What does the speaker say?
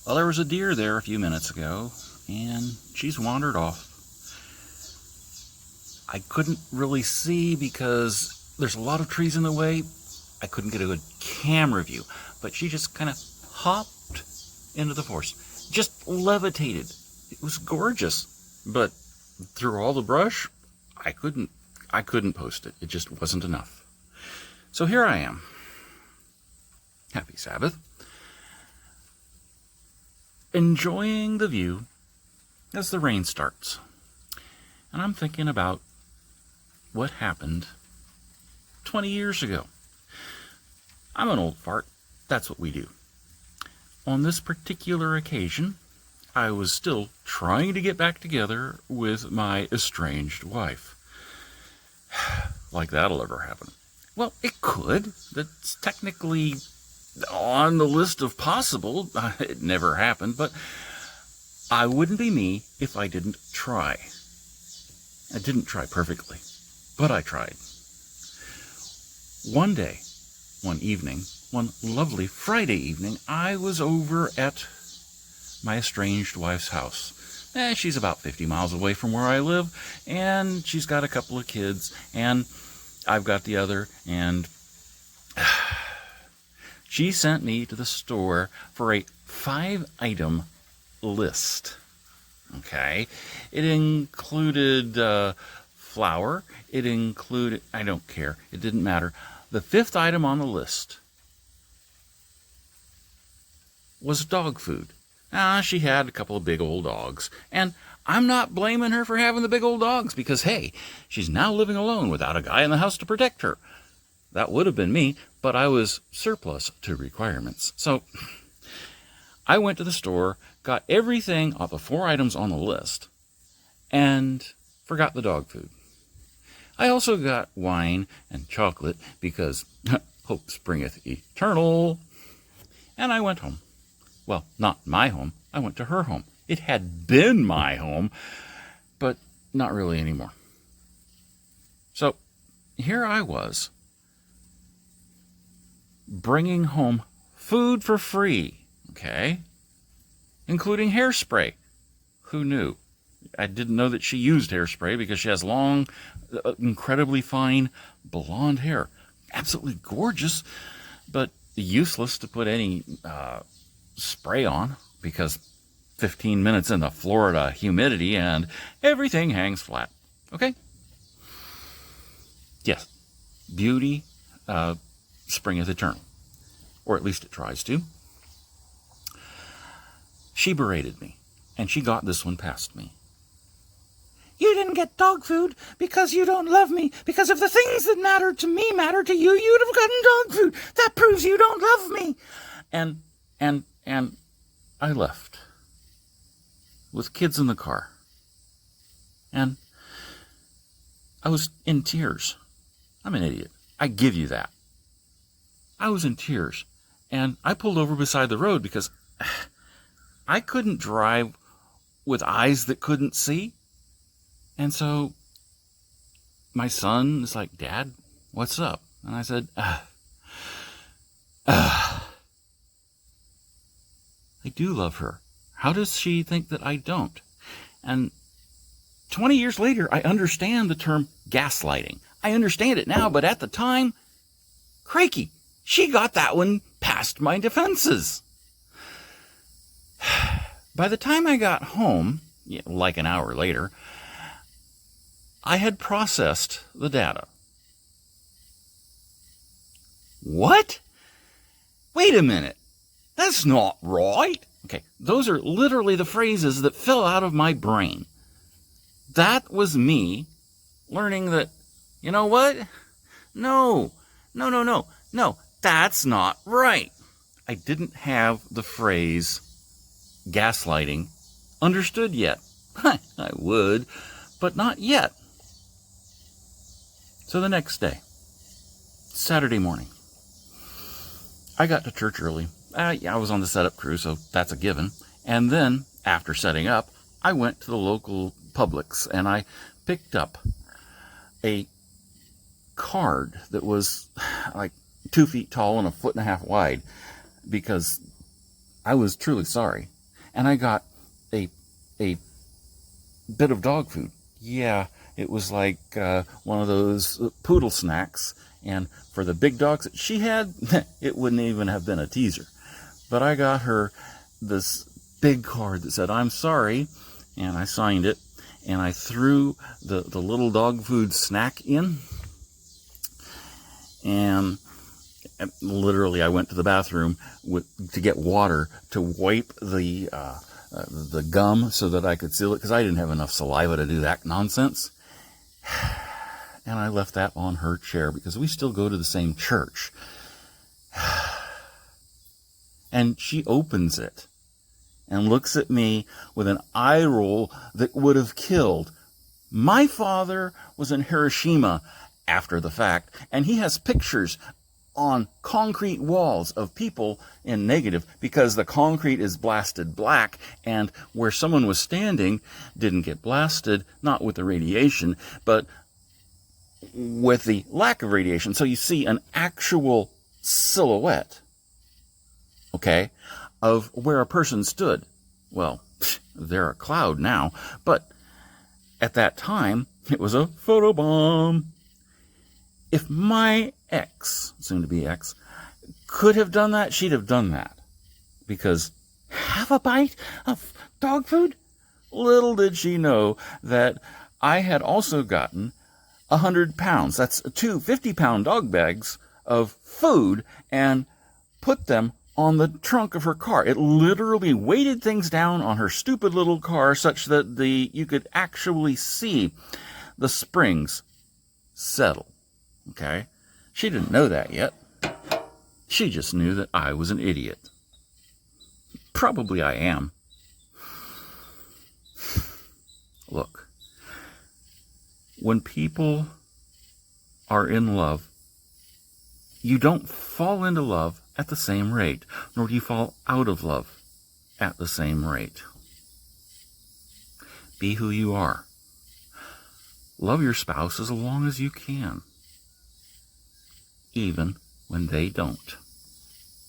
Well, there was a deer there a few minutes ago, and she's wandered off. I couldn't really see because there's a lot of trees in the way. I couldn't get a good camera view, but she just kind of hopped into the forest, just levitated. It was gorgeous, but through all the brush, I couldn't post it. It just wasn't enough. So here I am. Happy Sabbath. Enjoying the view as the rain starts. And I'm thinking about what happened 20 years ago. I'm an old fart. That's what we do. On this particular occasion, I was still trying to get back together with my estranged wife. Like that'll ever happen. Well, it could. That's technically on the list of possible. It never happened, but I wouldn't be me if I didn't try. I didn't try perfectly, but I tried. One day, one evening, one lovely Friday evening, I was over at my estranged wife's house. She's about 50 miles away from where I live, and she's got a couple of kids, and I've got the other, and she sent me to the store for a 5-item list. Okay? It included flour. It included, I don't care. It didn't matter. The 5th item on the list was dog food. She had a couple of big old dogs, and I'm not blaming her for having the big old dogs because, hey, she's now living alone without a guy in the house to protect her. That would have been me, but I was surplus to requirements. So I went to the store, got everything off the 4 items on the list, and forgot the dog food. I also got wine and chocolate because hope springeth eternal. And I went home. Well, not my home. I went to her home. It had been my home, but not really anymore. So here I was, bringing home food for free, okay, including hairspray. Who knew? I didn't know that she used hairspray because she has long, incredibly fine blonde hair. Absolutely gorgeous, but useless to put any spray on because 15 minutes in the Florida humidity and everything hangs flat. Okay? Yes, beauty springeth eternal, or at least it tries to. She berated me, and she got this one past me. You didn't get dog food because you don't love me. Because if the things that matter to me matter to you, you'd have gotten dog food. That proves you don't love me. And I left with kids in the car. And I was in tears. I'm an idiot. I give you that. I was in tears. And I pulled over beside the road because I couldn't drive with eyes that couldn't see. And so my son is like, Dad, what's up? And I said, I do love her. How does she think that I don't? And 20 years later, I understand the term gaslighting. I understand it now, but at the time, crikey, she got that one past my defenses. By the time I got home, like an hour later, I had processed the data. What? Wait a minute. That's not right. Okay, those are literally the phrases that fell out of my brain. That was me learning that, you know what? No, that's not right. I didn't have the phrase gaslighting understood yet. I would, but not yet. So the next day, Saturday morning, I got to church early. I was on the setup crew, so that's a given. And then, after setting up, I went to the local Publix and I picked up a card that was like 2 feet tall and 1.5 feet wide because I was truly sorry. And I got a bit of dog food. Yeah, it was like one of those poodle snacks. And for the big dogs that she had, it wouldn't even have been a teaser. But I got her this big card that said, "I'm sorry," and I signed it, and I threw the little dog food snack in, and literally I went to the bathroom to get water to wipe the gum so that I could seal it, because I didn't have enough saliva to do that nonsense. And I left that on her chair because we still go to the same church. And she opens it and looks at me with an eye roll that would have killed. My father was in Hiroshima after the fact, and he has pictures on concrete walls of people in negative because the concrete is blasted black, and where someone was standing didn't get blasted, not with the radiation, but with the lack of radiation. So you see an actual silhouette, okay, of where a person stood. Well, they're a cloud now, but at that time, it was a photobomb. If my ex, soon to be ex, could have done that, she'd have done that. Because have a bite of dog food? Little did she know that I had also gotten 100 pounds. That's 2 50-pound dog bags of food, and put them on the trunk of her car. It literally weighted things down on her stupid little car such that you could actually see the springs settle. Okay? She didn't know that yet. She just knew that I was an idiot. Probably I am. Look, when people are in love, you don't fall into love at the same rate, nor do you fall out of love at the same rate. Be who you are. Love your spouse as long as you can, even when they don't.